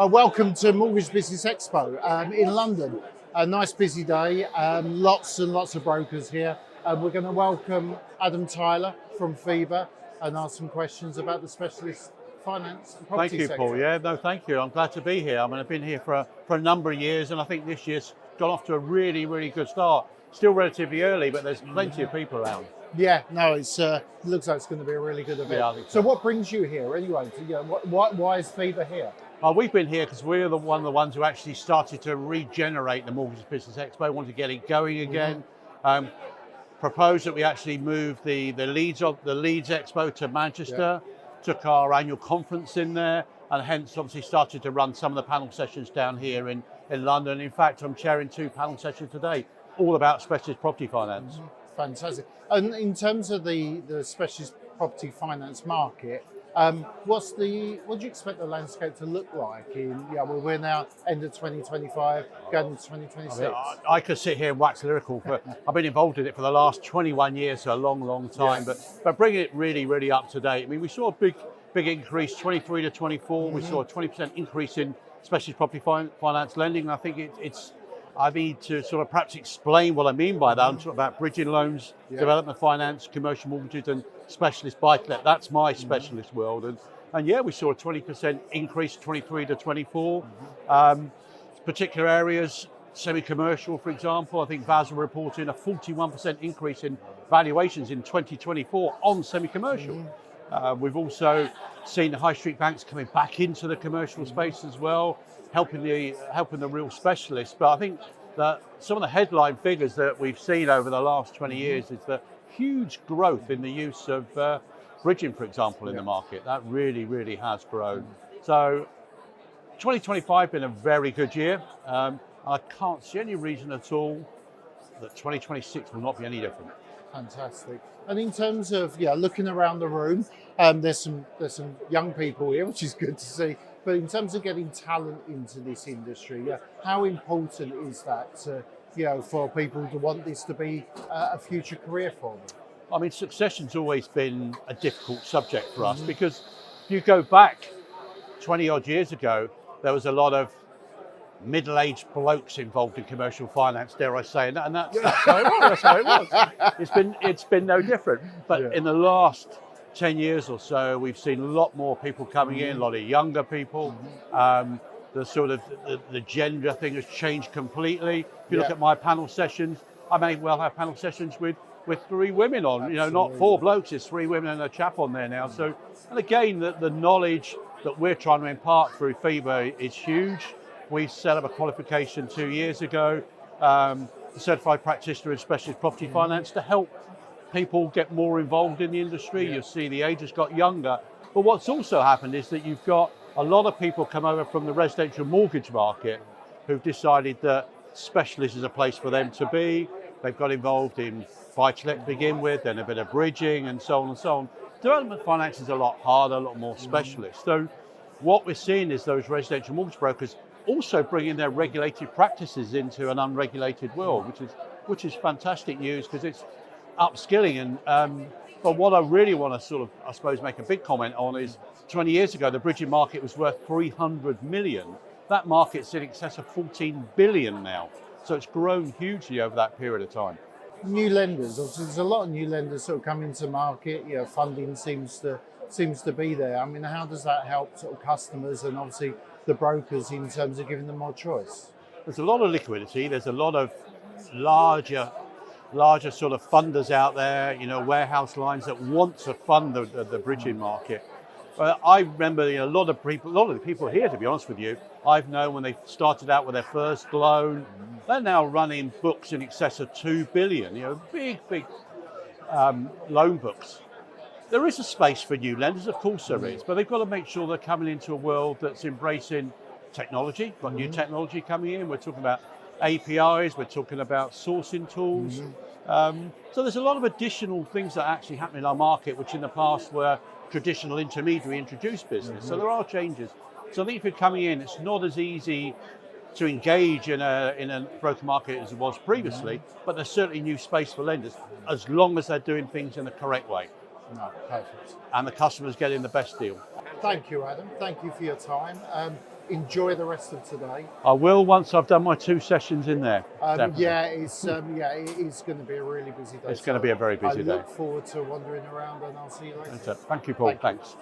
Welcome to Mortgage Business Expo in London. A nice busy day, lots and lots of brokers here. We're going to welcome Adam Tyler from FIba and ask some questions about the specialist finance and property Thank you, sector. Paul. Yeah, no, thank you. I'm glad to be here. I mean, I've been here for a number of years, and I think this year's got off to a really, really good start. Still relatively early, but there's plenty of people around. Yeah, no, it looks like it's going to be a really good event. Yeah, I think so so. what brings you here anyway? Why is FIba here? We've been here because we're one of the ones who actually started to regenerate the Mortgage Business Expo, wanted to get it going again. Proposed that we actually move the Leeds Expo to Manchester, took our annual conference in there, and hence obviously started to run some of the panel sessions down here in London. In fact, I'm chairing 2 panel sessions today, all about specialist property finance. Fantastic. And in terms of the specialist property finance market, what do you expect the landscape to look like we're now end of 2025, going into 2026? I could sit here and wax lyrical, but I've been involved in it for the last 21 years, so a long, long time. But bringing it really, really up to date. I mean, we saw a big increase, 23 to 24. We saw a 20% increase in specialist property finance lending. And I think I need to sort of perhaps explain what I mean by that. I'm talking about bridging loans, development finance, commercial mortgages, and specialist buy-to-let. That's my specialist world. And we saw a 20% increase, 23 to 24. Particular areas, semi-commercial, for example. I think VAS are reporting a 41% increase in valuations in 2024 on semi-commercial. We've also seen the high street banks coming back into the commercial space as well, helping the real specialists. But I think that some of the headline figures that we've seen over the last 20 years is the huge growth in the use of bridging, for example, in the market. That really, really has grown. So 2025 been a very good year. I can't see any reason at all that 2026 will not be any different. Fantastic. And in terms of looking around the room, there's some young people here, which is good to see. But in terms of getting talent into this industry, how important is that for people to want this to be a future career for them? I mean, succession's always been a difficult subject for us because if you go back 20 odd years ago, there was a lot of middle-aged blokes involved in commercial finance, dare I say, and that's how it was. It's been no different. But in the last 10 years or so, we've seen a lot more people coming in, a lot of younger people. The sort of the gender thing has changed completely. If you look at my panel sessions, I may well have panel sessions with 3 women on, Absolutely. Not 4 blokes, it's 3 women and a chap on there now. So, and again, the knowledge that we're trying to impart through FIba is huge. We set up a qualification 2 years ago, the Certified Practitioner in Specialist Property Finance, to help people get more involved in the industry. You see the age has got younger. But what's also happened is that you've got a lot of people come over from the residential mortgage market who've decided that specialist is a place for them to be. They've got involved in buy-to-let to begin with, then a bit of bridging and so on and so on. Development finance is a lot harder, a lot more specialist. So what we're seeing is those residential mortgage brokers also bringing their regulated practices into an unregulated world, which is fantastic news because it's upskilling. But what I really want to sort of, I suppose, make a big comment on is 20 years ago, the bridging market was worth 300 million. That market's in excess of 14 billion now. So it's grown hugely over that period of time. New lenders, obviously there's a lot of new lenders sort of coming to market, funding seems to be there. I mean, how does that help sort of customers and obviously the brokers in terms of giving them more choice? There's a lot of liquidity, there's a lot of larger sort of funders out there, warehouse lines that want to fund the bridging market. I remember a lot of the people here, to be honest with you, I've known when they started out with their first loan, they're now running books in excess of 2 billion, big loan books. There is a space for new lenders, of course there is, but they've got to make sure they're coming into a world that's embracing technology, got new technology coming in. We're talking about APIs, we're talking about sourcing tools. So there's a lot of additional things that are actually happening in our market, which in the past were traditional intermediary introduced business. So there are changes. So I think if you're coming in, it's not as easy to engage in a broker market as it was previously, but there's certainly new space for lenders as long as they're doing things in the correct way. No, perfect. And the customer's getting the best deal. Thank you, Adam. Thank you for your time. enjoy the rest of today. I will once I've done my 2 sessions in there. Definitely. It is going to be a really busy day. It's going to be a very busy day. I look forward to wandering around, and I'll see you later. Thank you, Paul. Thanks.